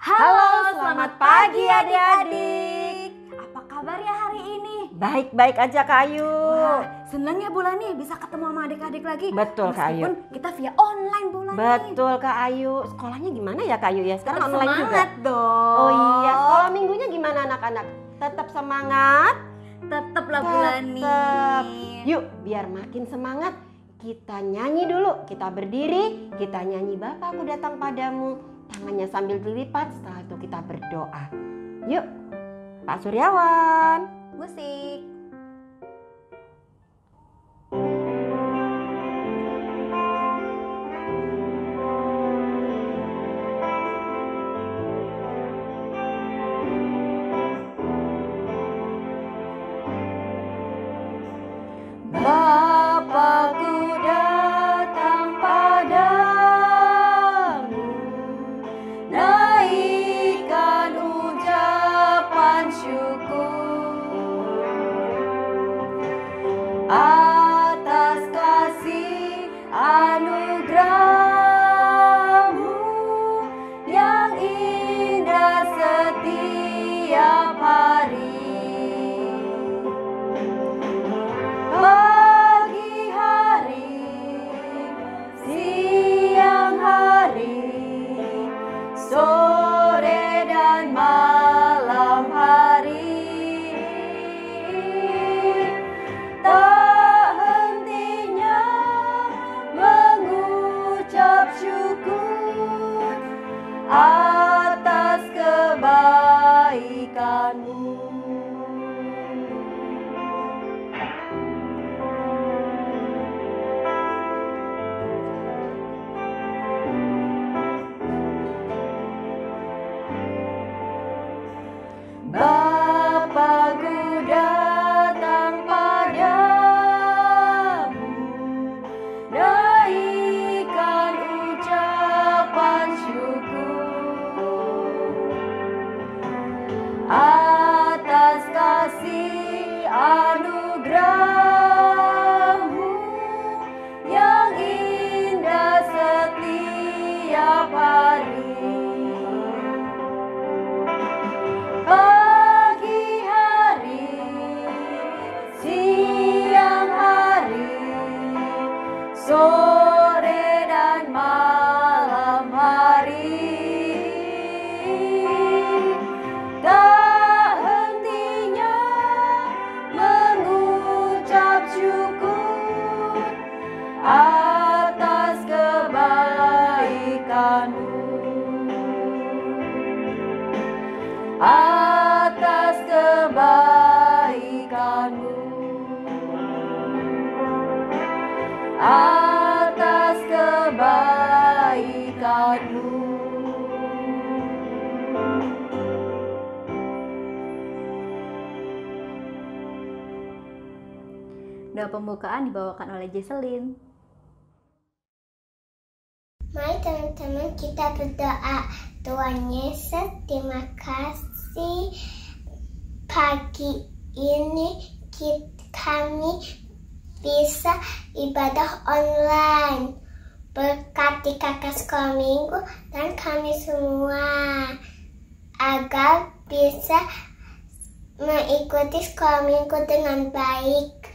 Halo, selamat pagi adik-adik. Apa kabar ya hari ini? Baik-baik aja Kak Ayu. Wah, senang ya Bu Lani bisa ketemu sama adik-adik lagi. Betul Kak Ayu. Meskipun kita via online Bu Lani. Betul Kak Ayu. Sekolahnya gimana ya Kak Ayu ya? Sekarang Tetap online semangat juga. dong. Oh iya, sekolah minggunya gimana anak-anak? Tetap semangat? Tetaplah Bu Lani. Tetap. Yuk, biar makin semangat kita nyanyi dulu. Kita berdiri, kita nyanyi Bapakku datang padamu. Tangannya sambil dilipat, setelah itu kita berdoa. Yuk, Pak Suryawan. Musik. Bapakku datang padamu, naikkan ucapan syukur atas kasih anugerahmu yang indah setiap hari. Pagi hari, siang hari, sore dan malam hari, tak hentinya mengucap syukur atas kebaikanmu. Bapakku datang padamu, naikkan ucapan syukur atas kasih anugerahmu yang indah setiap hari. Pagi hari, siang hari, sore dan malam hari, tak hentinya mengucap syukur atas kebaikanmu. Atas kebaikanmu, atas kebaikanmu. Doa pembukaan dibawakan oleh Jesselyn. Mari teman-teman kita berdoa. Tuhan Yesus, terima kasih pagi ini kami bisa ibadah online. Berkati kakak sekolah minggu dan kami semua agar bisa mengikuti sekolah minggu dengan baik.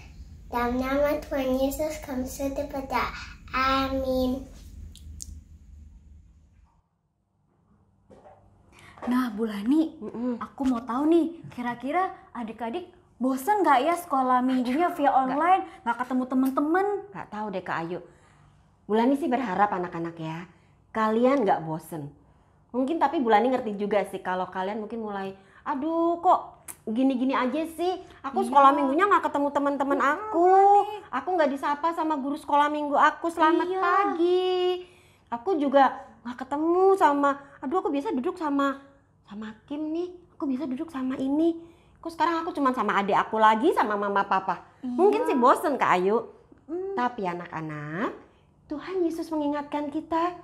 Dalam nama Tuhan Yesus kami sudah berdoa. Amin. Nah Bu Lani, aku mau tahu nih, kira-kira adik-adik bosan nggak ya sekolah minggunya via online, nggak ketemu teman-teman? Gak tahu deh Kak Ayu. Bulani sih berharap anak-anak ya, kalian gak bosen. Mungkin tapi Bulani ngerti juga sih kalau kalian mungkin mulai, aduh kok gini-gini aja sih. Aku sekolah minggunya gak ketemu teman-teman aku. Aku gak disapa sama guru sekolah minggu aku, selamat pagi. Aku juga gak ketemu sama, aduh aku biasa duduk sama Kim nih. Aku bisa duduk sama ini. Kok sekarang aku cuma sama adik aku lagi sama mama papa. Mungkin sih bosen Kak Ayu. Tapi anak-anak, Tuhan Yesus mengingatkan kita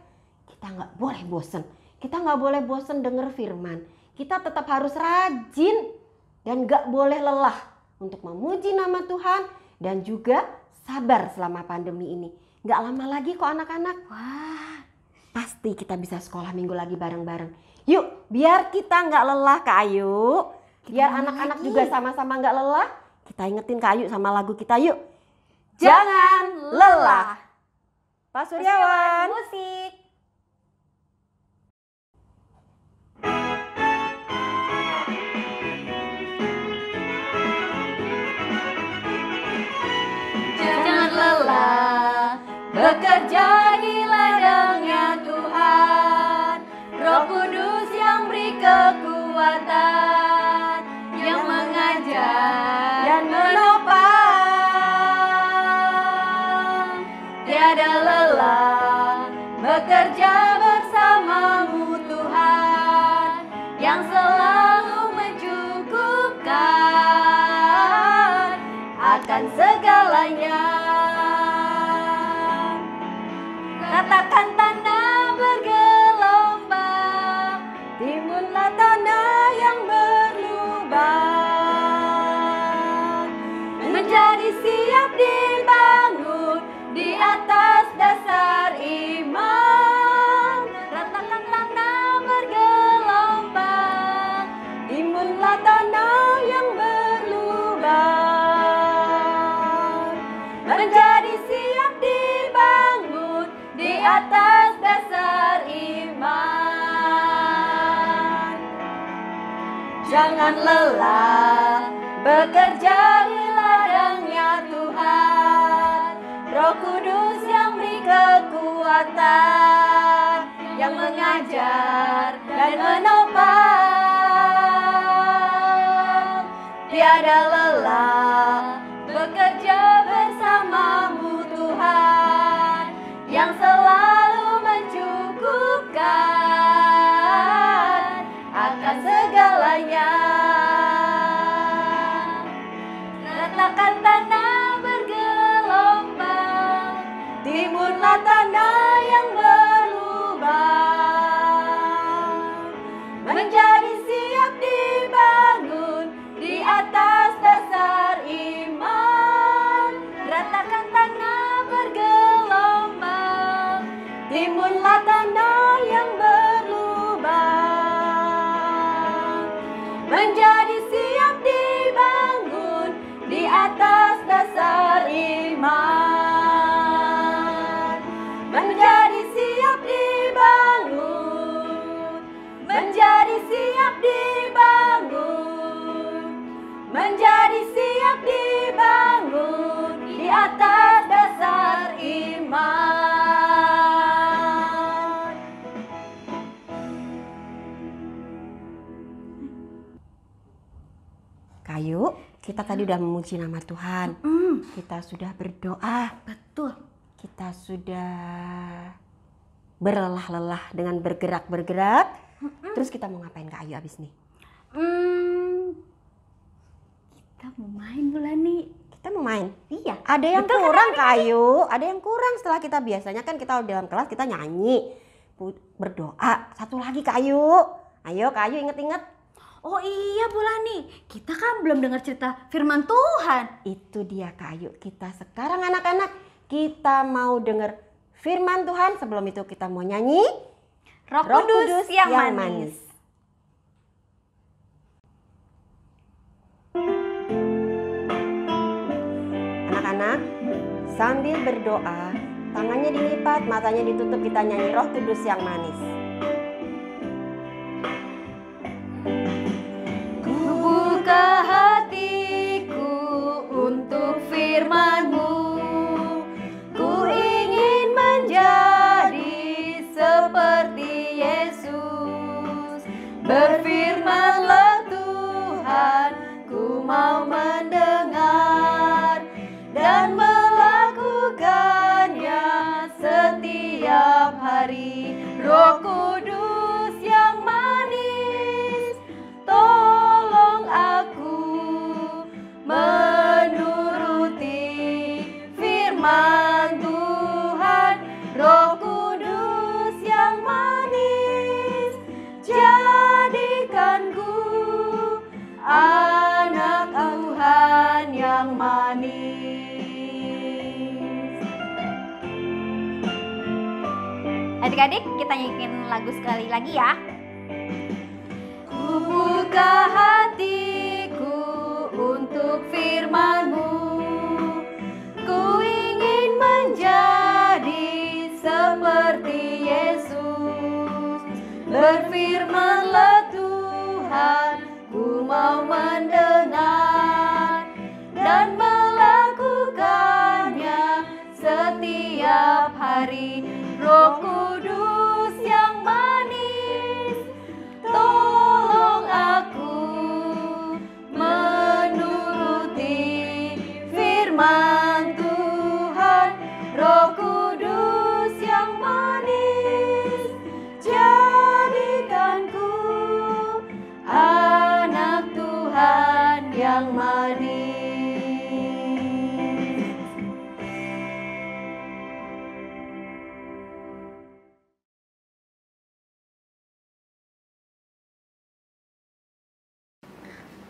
nggak boleh bosen. Kita nggak boleh bosen denger firman. Kita tetap harus rajin dan nggak boleh lelah untuk memuji nama Tuhan dan juga sabar selama pandemi ini. Nggak lama lagi kok anak-anak. Wah, pasti kita bisa sekolah minggu lagi bareng-bareng. Yuk, biar kita nggak lelah Kak Ayu. Biar ulangi anak-anak lagi. juga sama-sama nggak lelah. Kita ingetin Kak Ayu sama lagu kita yuk. Jangan lelah. Pak Suryawan. Musik. Jangan lelah bekerja di ladangnya Tuhan. Roh Kudus yang beri kekuatan, yang mengajar dan menopang. Tiada lelah bekerja bersamamu Tuhan, yang selalu mencukupkan akan segalanya. Ratakan tanah bergelombang, timbunlah tanah yang berlubang, menjadi siap dibangun di atas dasar iman. Ratakan tanah bergelombang, timbunlah tanah yang berlubang, menjadi siap dibangun di atas dasar iman. Jangan lelah bekerja di ladangnya Tuhan. Roh Kudus yang beri kekuatan, yang mengajar dan menopang. Tiada lelah bekerja bersamamu Tuhan, yang selalu mencukupkan akan segalanya. Ratakan tanah bergelombang, timbunlah tanah yang berlubang, menjadi siap dibangun di atas dasar iman. Ratakan tanah bergelombang, timbunlah tanah yang berlubang, menjadi siap dibangun di atas dasar iman. Menjadi siap dibangun, menjadi siap dibangun, menjadi siap dibangun di atas dasar iman. Kayu, kita tadi udah memuji nama Tuhan. Kita sudah berdoa. Betul. Kita sudah berlelah-lelah dengan bergerak-bergerak. Terus kita mau ngapain Kak Ayu abis nih? Kita mau main Bulani. Kita mau main. Iya. Ada yang Betul kan, kurang Kak Ayu. Ada yang kurang setelah kita biasanya kan kita dalam kelas kita nyanyi, berdoa. Satu lagi Kak Ayu. Ayo Kak Ayu inget-inget. Oh iya Bulani, kita kan belum dengar cerita firman Tuhan. Itu dia Kak Ayu. Kita sekarang anak-anak kita mau denger firman Tuhan. Sebelum itu kita mau nyanyi Roh Kudus yang manis. Anak-anak sambil berdoa, tangannya dilipat, matanya ditutup, kita nyanyi Roh Kudus yang manis. Ku buka hatiku untuk firman-Mu. Ku ingin menjadi seperti Yesus. Berfirmanlah Tuhan, ku mau mendengar dan melakukannya setiap hari. Roh Kudus yang manis, tolong aku menuruti firman Tuhan. Roh Kudus yang manis, jadikanku anak Tuhan yang manis. Adik-adik, kita nyanyiin lagu sekali lagi ya. buka hatiku untuk firman-Mu. Ku ingin menjadi seperti Yesus. Berfirman-Lah Tuhan, ku mau mendengar dan melakukannya setiap hari. Roh Kudus yang manis, tolong aku menuruti firman Tuhan. Roh Kudus yang manis, jadikanku anak Tuhan yang manis.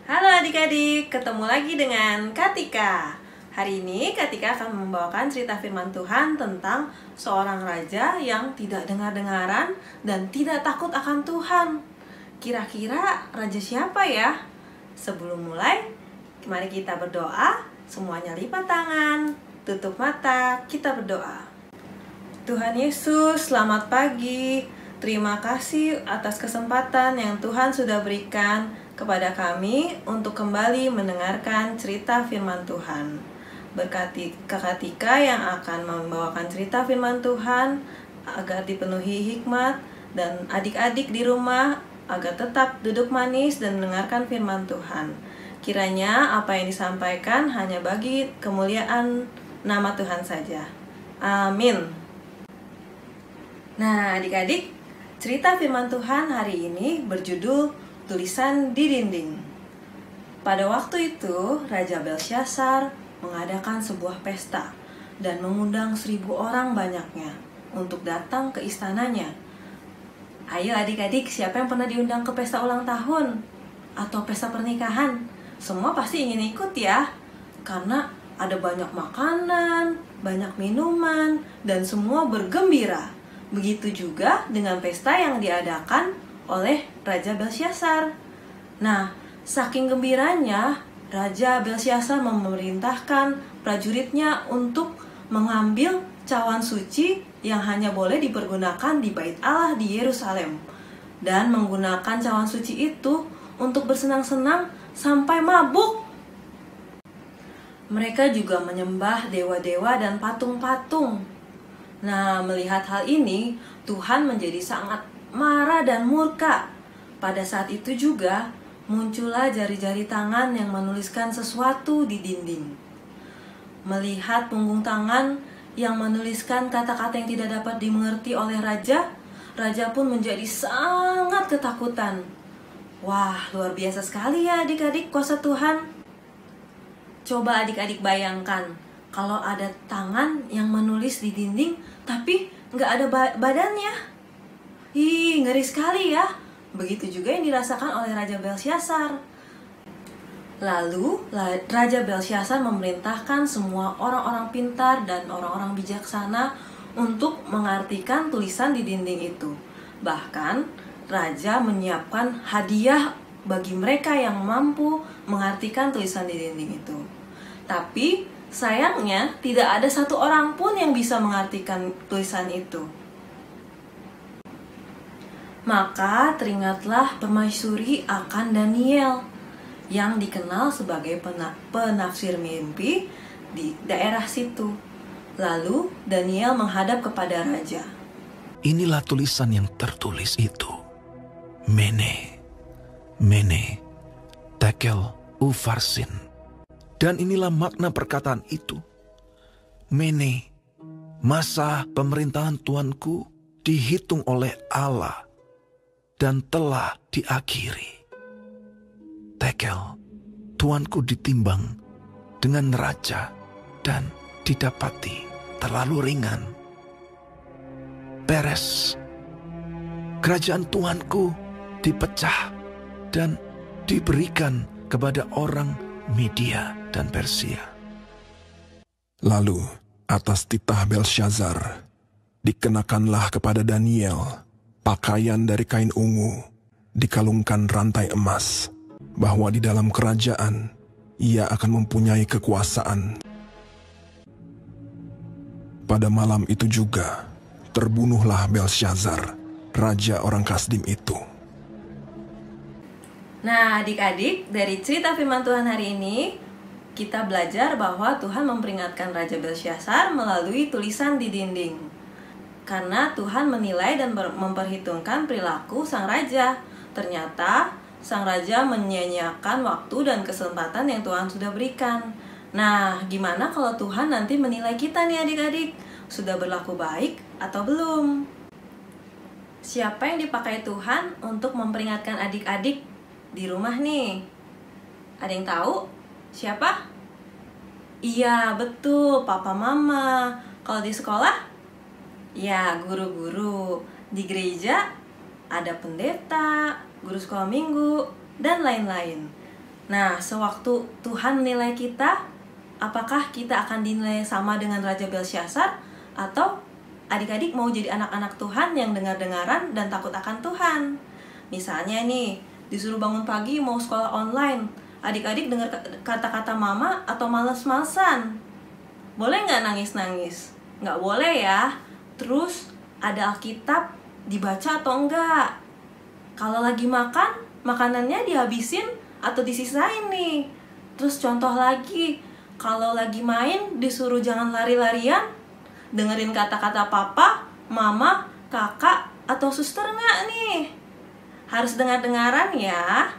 Halo adik-adik, ketemu lagi dengan Katika. Hari ini Katika akan membawakan cerita firman Tuhan tentang seorang raja yang tidak dengar-dengaran dan tidak takut akan Tuhan. Kira-kira raja siapa ya? Sebelum mulai, mari kita berdoa. Semuanya lipat tangan, tutup mata, kita berdoa. Tuhan Yesus, selamat pagi. Terima kasih atas kesempatan yang Tuhan sudah berikan kepada kami untuk kembali mendengarkan cerita firman Tuhan. Berkati Kak Tika yang akan membawakan cerita firman Tuhan agar dipenuhi hikmat, dan adik-adik di rumah agar tetap duduk manis dan mendengarkan firman Tuhan. Kiranya apa yang disampaikan hanya bagi kemuliaan nama Tuhan saja. Amin. Nah adik-adik, cerita firman Tuhan hari ini berjudul Tulisan di Dinding. Pada waktu itu, Raja Belsyazar mengadakan sebuah pesta dan mengundang 1.000 orang banyaknya untuk datang ke istananya. Ayo adik-adik, siapa yang pernah diundang ke pesta ulang tahun atau pesta pernikahan? Semua pasti ingin ikut ya, karena ada banyak makanan, banyak minuman, dan semua bergembira. Begitu juga dengan pesta yang diadakan oleh Raja Belsyazar. Nah, saking gembiranya, Raja Belsyazar memerintahkan prajuritnya untuk mengambil cawan suci yang hanya boleh dipergunakan di Bait Allah di Yerusalem, dan menggunakan cawan suci itu untuk bersenang-senang sampai mabuk. Mereka juga menyembah dewa-dewa dan patung-patung. Nah, melihat hal ini, Tuhan menjadi sangat marah dan murka. Pada saat itu juga muncullah jari-jari tangan yang menuliskan sesuatu di dinding. Melihat punggung tangan yang menuliskan kata-kata yang tidak dapat dimengerti oleh raja, raja pun menjadi sangat ketakutan. Wah, luar biasa sekali ya adik-adik kuasa Tuhan. Coba adik-adik bayangkan, kalau ada tangan yang menulis di dinding tapi nggak ada badannya. Ih, ngeri sekali ya. Begitu juga yang dirasakan oleh Raja Belsyazar. Lalu, Raja Belsyazar memerintahkan semua orang-orang pintar dan orang-orang bijaksana untuk mengartikan tulisan di dinding itu. Bahkan, Raja menyiapkan hadiah bagi mereka yang mampu mengartikan tulisan di dinding itu. Tapi, sayangnya tidak ada satu orang pun yang bisa mengartikan tulisan itu. Maka teringatlah permaisuri akan Daniel yang dikenal sebagai penafsir mimpi di daerah situ. Lalu Daniel menghadap kepada raja. Inilah tulisan yang tertulis itu. Mene, Mene, Tekel, Ufarsin. Dan inilah makna perkataan itu. Mene, masa pemerintahan Tuanku dihitung oleh Allah dan telah diakhiri. Tekel, Tuanku ditimbang dengan neraca dan didapati terlalu ringan. Peres, kerajaan Tuanku dipecah dan diberikan kepada orang Media dan Persia. Lalu atas titah Belsyazar dikenakanlah kepada Daniel pakaian dari kain ungu, dikalungkan rantai emas, bahwa di dalam kerajaan ia akan mempunyai kekuasaan. Pada malam itu juga, terbunuhlah Belsyazar, raja orang Kasdim itu. Nah, adik-adik, dari cerita firman Tuhan hari ini, kita belajar bahwa Tuhan memperingatkan Raja Belsyazar melalui tulisan di dinding. Karena Tuhan menilai dan memperhitungkan perilaku sang raja. Ternyata, sang raja menyia-nyiakan waktu dan kesempatan yang Tuhan sudah berikan. Nah, gimana kalau Tuhan nanti menilai kita nih adik-adik? Sudah berlaku baik atau belum? Siapa yang dipakai Tuhan untuk memperingatkan adik-adik di rumah nih? Ada yang tahu? Siapa? Iya, betul, papa mama. Kalau di sekolah? Ya, guru-guru. Di gereja ada pendeta, guru sekolah minggu, dan lain-lain. Nah, sewaktu Tuhan menilai kita, apakah kita akan dinilai sama dengan Raja Belsyazar? Atau adik-adik mau jadi anak-anak Tuhan yang dengar-dengaran dan takut akan Tuhan? Misalnya nih, disuruh bangun pagi mau sekolah online, adik-adik dengar kata-kata mama atau males-malesan? Boleh nggak nangis-nangis? Nggak boleh ya. Terus ada Alkitab dibaca atau enggak? Kalau lagi makan, makanannya dihabisin atau disisain nih? Terus contoh lagi, kalau lagi main disuruh jangan lari-larian, dengerin kata-kata papa, mama, kakak, atau suster nggak nih? Harus dengar-dengaran ya.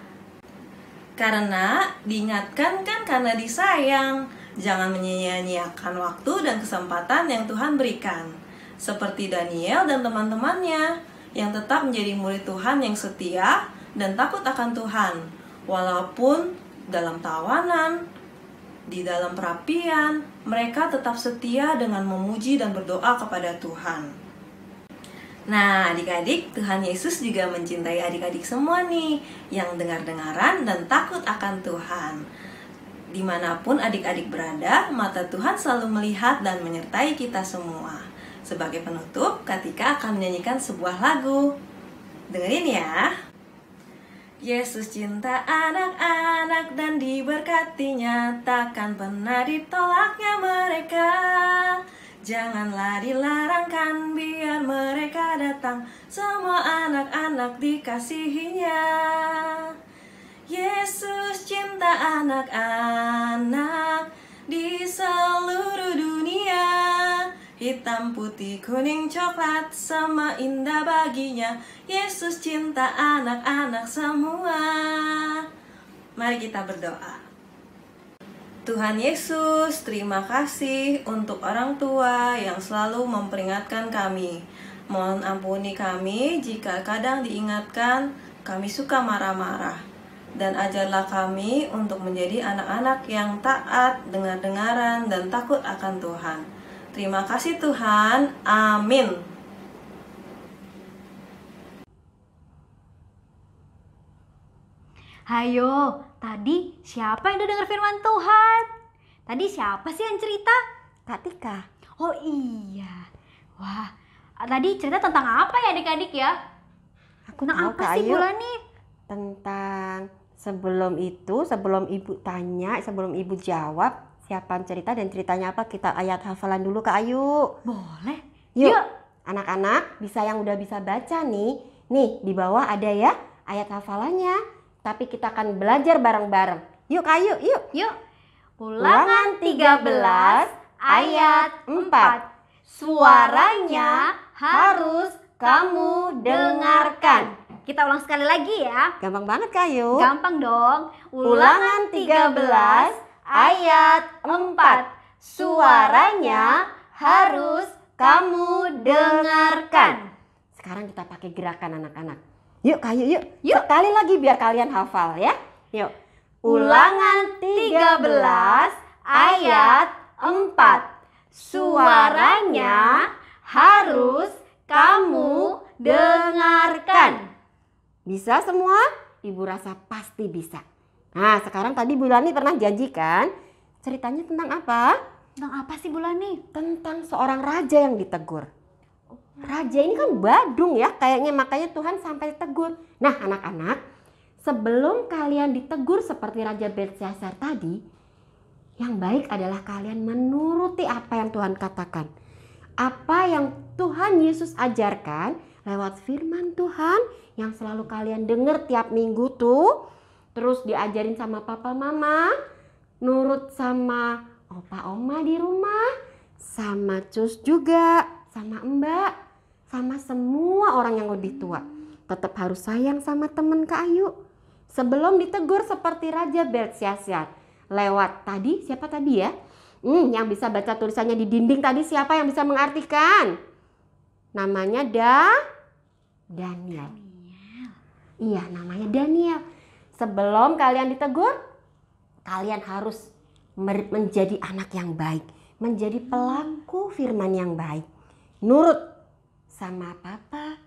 Karena diingatkan kan karena disayang. Jangan menyia-nyiakan waktu dan kesempatan yang Tuhan berikan. Seperti Daniel dan teman-temannya yang tetap menjadi murid Tuhan yang setia dan takut akan Tuhan. Walaupun dalam tawanan, di dalam perapian, mereka tetap setia dengan memuji dan berdoa kepada Tuhan. Nah, adik-adik, Tuhan Yesus juga mencintai adik-adik semua nih yang dengar-dengaran dan takut akan Tuhan. Dimanapun adik-adik berada, mata Tuhan selalu melihat dan menyertai kita semua. Sebagai penutup, Katika akan menyanyikan sebuah lagu. Dengerin ya. Yesus cinta anak-anak dan diberkatinya, takkan pernah ditolaknya mereka. Janganlah dilarangkan, biar mereka datang, semua anak-anak dikasihinya. Yesus cinta anak-anak di seluruh dunia. Hitam, putih, kuning, coklat, sama indah baginya. Yesus cinta anak-anak semua. Mari kita berdoa. Tuhan Yesus, terima kasih untuk orang tua yang selalu memperingatkan kami. Mohon ampuni kami jika kadang diingatkan kami suka marah-marah. Dan ajarlah kami untuk menjadi anak-anak yang taat, dengar-dengaran, dan takut akan Tuhan. Terima kasih Tuhan. Amin. Hayo, tadi siapa yang udah dengar firman Tuhan? Tadi siapa sih yang cerita? Katika. Oh iya. Wah, tadi cerita tentang apa ya adik-adik ya? Aku Tentang tahu, apa Kak sih Ayu. Bulani? Tentang sebelum itu, sebelum ibu tanya, sebelum ibu jawab, siapa yang cerita dan ceritanya apa, kita ayat hafalan dulu Kak Ayu. Boleh. Yuk, anak-anak bisa yang udah bisa baca nih. Nih, di bawah ada ya ayat hafalannya. Tapi kita akan belajar bareng-bareng. Yuk Kak Ayu, yuk. Yuk. Ulangan 13 ayat 4. Suaranya harus kamu dengarkan. Kita ulang sekali lagi ya. Gampang banget Kak Ayu. Gampang dong. Ulangan 13 ayat 4. Suaranya harus kamu dengarkan. Sekarang kita pakai gerakan anak-anak. Yuk Kak Ayu, yuk. Sekali lagi biar kalian hafal ya. Yuk. Ulangan 13 ayat 4. Suaranya harus kamu dengarkan. Bisa semua? Ibu rasa pasti bisa. Nah, sekarang tadi Bulani pernah janjikan ceritanya tentang apa? Tentang apa sih Bulani? Tentang seorang raja yang ditegur. Raja ini kan badung ya kayaknya, makanya Tuhan sampai tegur. Nah anak-anak, sebelum kalian ditegur seperti Raja Belsyazar tadi, yang baik adalah kalian menuruti apa yang Tuhan katakan. Apa yang Tuhan Yesus ajarkan lewat firman Tuhan yang selalu kalian dengar tiap minggu tuh. Terus diajarin sama papa mama, nurut sama opa oma di rumah, sama cus juga, sama mbak, sama semua orang yang lebih tua. Tetap harus sayang sama temen Kak Ayu. Sebelum ditegur seperti Raja Belsyazar lewat tadi, siapa tadi ya? Yang bisa baca tulisannya di dinding tadi siapa yang bisa mengartikan? Namanya Daniel. Iya, namanya Daniel. Sebelum kalian ditegur, kalian harus menjadi anak yang baik, menjadi pelaku firman yang baik. Nurut sama papa,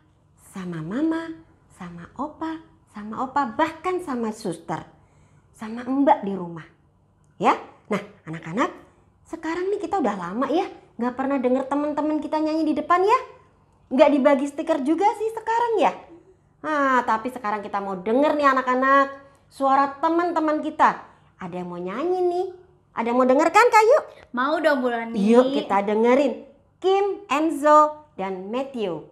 sama mama, sama opa, bahkan sama suster, sama mbak di rumah. Ya, nah anak-anak, sekarang nih kita udah lama ya gak pernah denger teman-teman kita nyanyi di depan ya. Gak dibagi stiker juga sih sekarang ya. Nah, tapi sekarang kita mau denger nih anak-anak, suara teman-teman kita. Ada yang mau nyanyi nih, ada yang mau denger kan Kak Yu? Mau dong Bulani. Yuk kita dengerin Kim, Enzo, dan Matthew.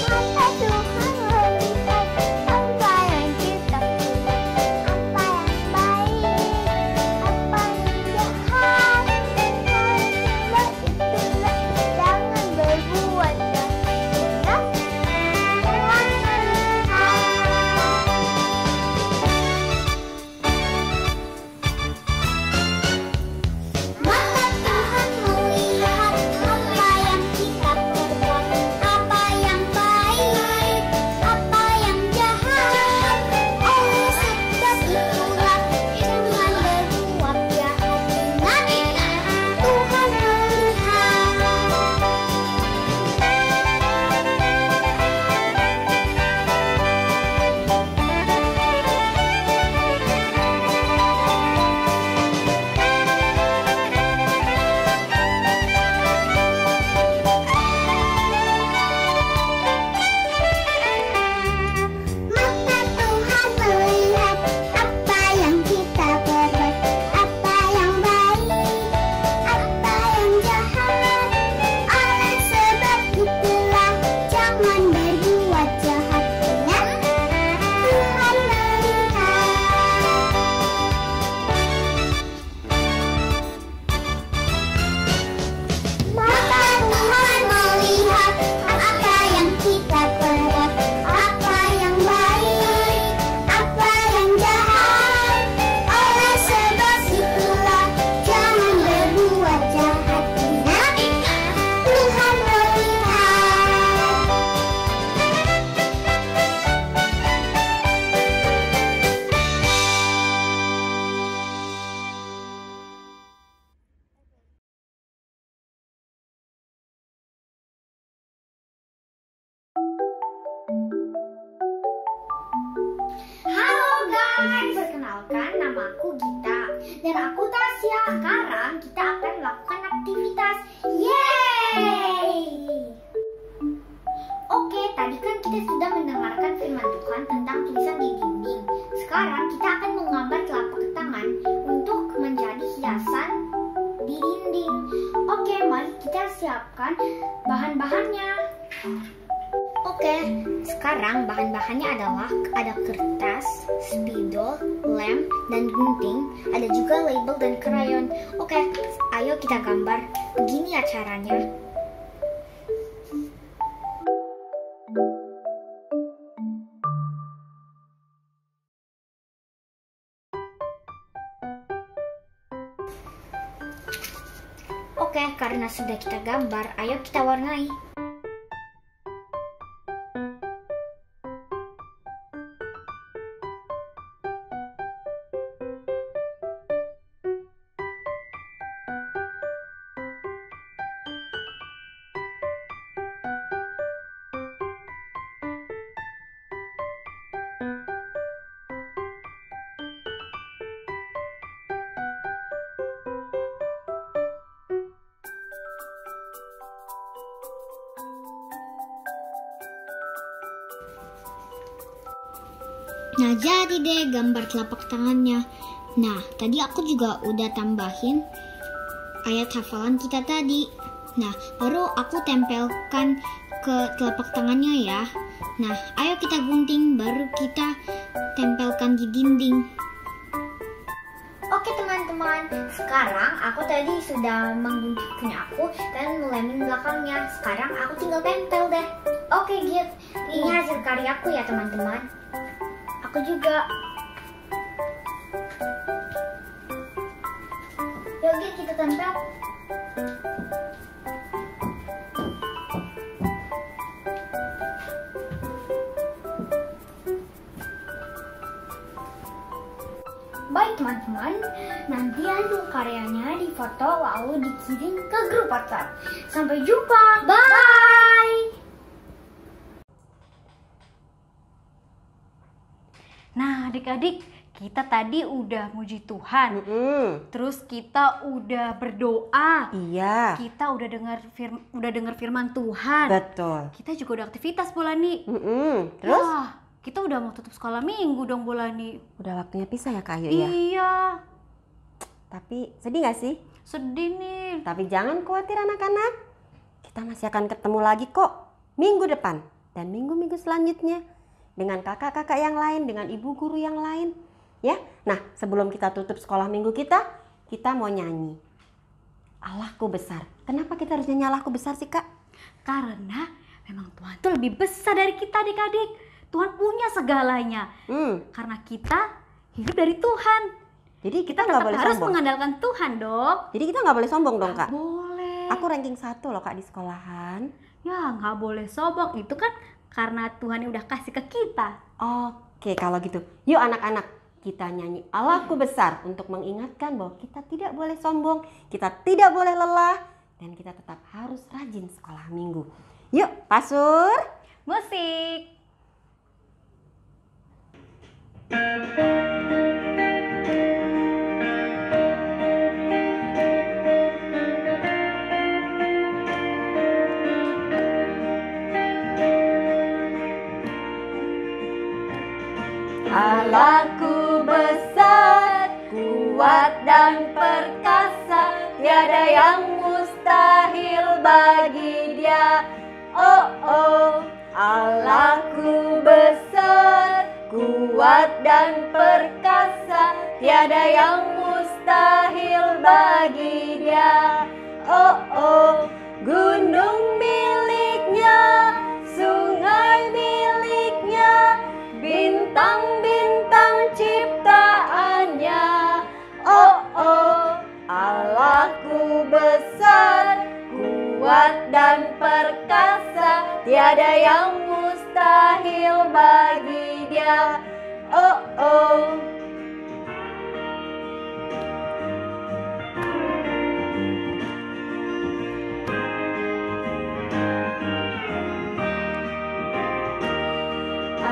Mata Tuhan melihat apa yang kita buat, apa yang baik, apa yang jahat. Sebab itulah jangan berbuat jahat. Tuhan melihat. Mata Tuhan melihat apa yang kita perbuat, apa yang baik, apa yang jahat. Oleh sebab itulah jangan berbuat jahat. Ingat, Tuhan melihat. Mata Tuhan melihat apa yang kita perbuat, apa yang baik, apa yang jahat. Oleh sebab itulah jangan berbuat jahat. Ingat, Tuhan melihat. Mata Tuhan melihat apa yang kita perbuat, apa yang baik, apa yang jahat. Oleh sebab itulah jangan berbuat jahat. Ingat, Tuhan melihat. Halo guys, perkenalkan nama aku Gita dan aku Tasya. Sekarang kita akan melakukan aktivitas. Yeay! Oke, tadi kan kita sudah mendengarkan firman Tuhan tentang tulisan di dinding. Sekarang kita akan menggambar telapak tangan untuk menjadi hiasan di dinding. Oke, mari kita siapkan bahan-bahannya. Oke, sekarang bahan-bahannya adalah ada kertas, spidol, lem, dan gunting. Ada juga label dan krayon. Oke, ayo kita gambar. Begini ya caranya. Oke, karena sudah kita gambar, ayo kita warnai. Nah, jadi deh gambar telapak tangannya. Nah, tadi aku juga udah tambahin ayat hafalan kita tadi. Nah, baru aku tempelkan ke telapak tangannya ya. Nah, ayo kita gunting, baru kita tempelkan di dinding. Oke teman-teman, sekarang aku tadi sudah menggunting punya aku dan melemin belakangnya. Sekarang aku tinggal tempel deh. Oke Git, ini hasil karyaku ya teman-teman. Aku juga. Yuk Git, kita tempel. Baik teman-teman, nanti hasil karyanya difoto lalu dikirim ke grup WhatsApp. Sampai jumpa, bye! Nah adik-adik, kita tadi udah muji Tuhan. Terus kita udah berdoa. Iya. Kita udah dengar firman Tuhan. Betul. Kita juga udah aktivitas Bolani. Terus? Wah, kita udah mau tutup sekolah minggu dong Bolani. Udah waktunya pisah ya Kak Ayu ya? Iya. Tapi sedih gak sih? Sedih nih. Tapi jangan khawatir anak-anak. Kita masih akan ketemu lagi kok minggu depan dan minggu-minggu selanjutnya. Dengan kakak-kakak yang lain, dengan ibu guru yang lain. Ya, nah sebelum kita tutup sekolah minggu kita mau nyanyi. Allahku besar. Kenapa kita harus nyanyi Allahku besar sih Kak? Karena memang Tuhan tuh lebih besar dari kita adik-adik. Tuhan punya segalanya. Karena kita hidup dari Tuhan. Jadi kita nggak boleh harus sombong. mengandalkan Tuhan dong. Jadi kita nggak boleh sombong dong Kak? Boleh. Aku ranking 1 loh Kak di sekolahan. Ya nggak boleh sombong. Itu kan karena Tuhan yang udah kasih ke kita. Oke kalau gitu. Yuk anak-anak. Kita nyanyi Allahku besar untuk mengingatkan bahwa kita tidak boleh sombong. Kita tidak boleh lelah. Dan kita tetap harus rajin sekolah minggu. Yuk Pasur. Musik. Allahku besar, kuat dan perkasa, tiada yang mustahil bagi Dia. Oh oh, Allahku besar, kuat dan perkasa, tiada yang mustahil bagi Dia. Oh oh, gunung miliknya, sungai miliknya, bintang-bintang ciptaannya. Oh oh, Allahku besar, kuat dan perkasa, tiada yang mustahil bagi Dia. Oh oh.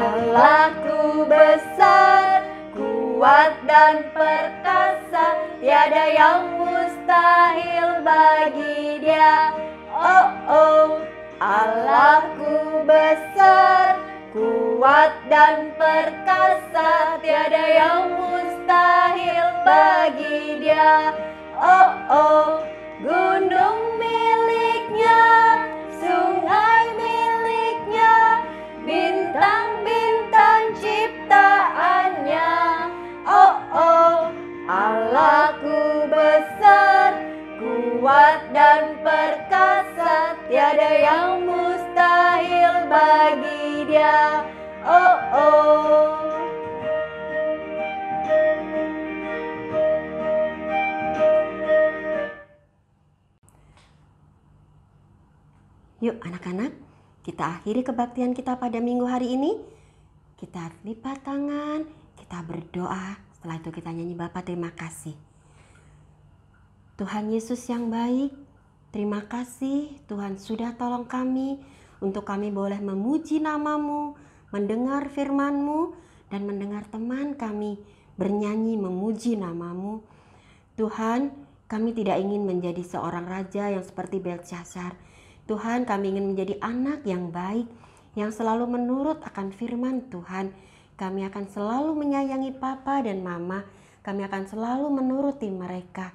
Allahku besar, kuat dan perkasa, tiada yang mustahil bagi Dia. Oh oh, Allahku besar, kuat dan perkasa, tiada yang mustahil bagi Dia. Oh oh, gunung miliknya, sungai miliknya, bintang-bintang ciptaannya. Oh oh, Allahku besar, kuat dan perkasa, tiada yang mustahil bagi Dia. Oh oh. Yuk anak-anak, kita akhiri kebaktian kita pada minggu hari ini. Kita lipat tangan, kita berdoa. Setelah itu kita nyanyi Bapa terima kasih. Tuhan Yesus yang baik, terima kasih Tuhan sudah tolong kami untuk kami boleh memuji nama-Mu, mendengar firman-Mu, dan mendengar teman kami bernyanyi memuji nama-Mu. Tuhan, kami tidak ingin menjadi seorang raja yang seperti Belsyazar. Tuhan, kami ingin menjadi anak yang baik, yang selalu menurut akan firman Tuhan. Kami akan selalu menyayangi papa dan mama. Kami akan selalu menuruti mereka.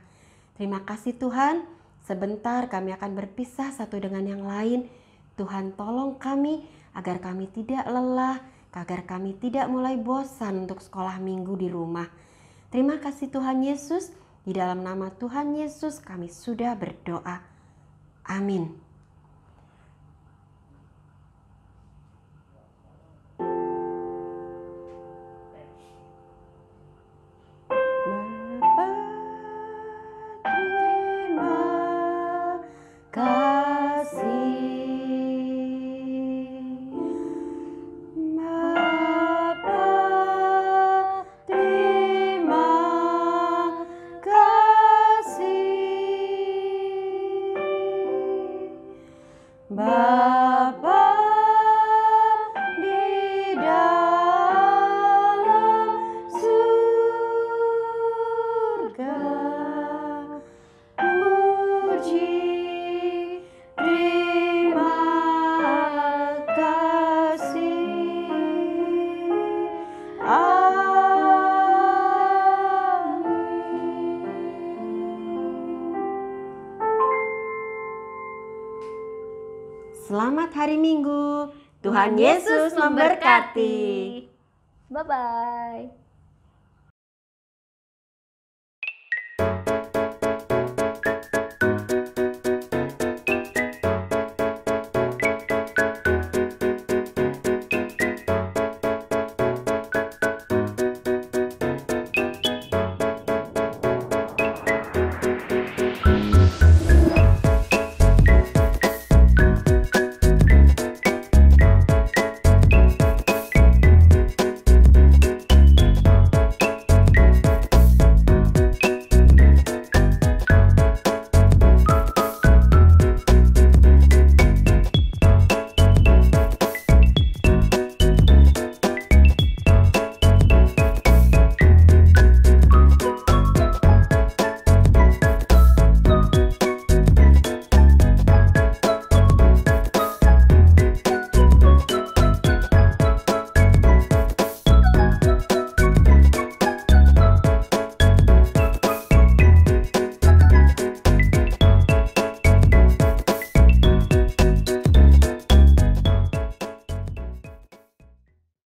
Terima kasih Tuhan. Sebentar kami akan berpisah satu dengan yang lain. Tuhan tolong kami agar kami tidak lelah, agar kami tidak mulai bosan untuk sekolah minggu di rumah. Terima kasih Tuhan Yesus. Di dalam nama Tuhan Yesus kami sudah berdoa. Amin. Bapa di dalam surga, puji, terima kasih. Selamat hari Minggu. Tuhan Yesus memberkati. Bye-bye.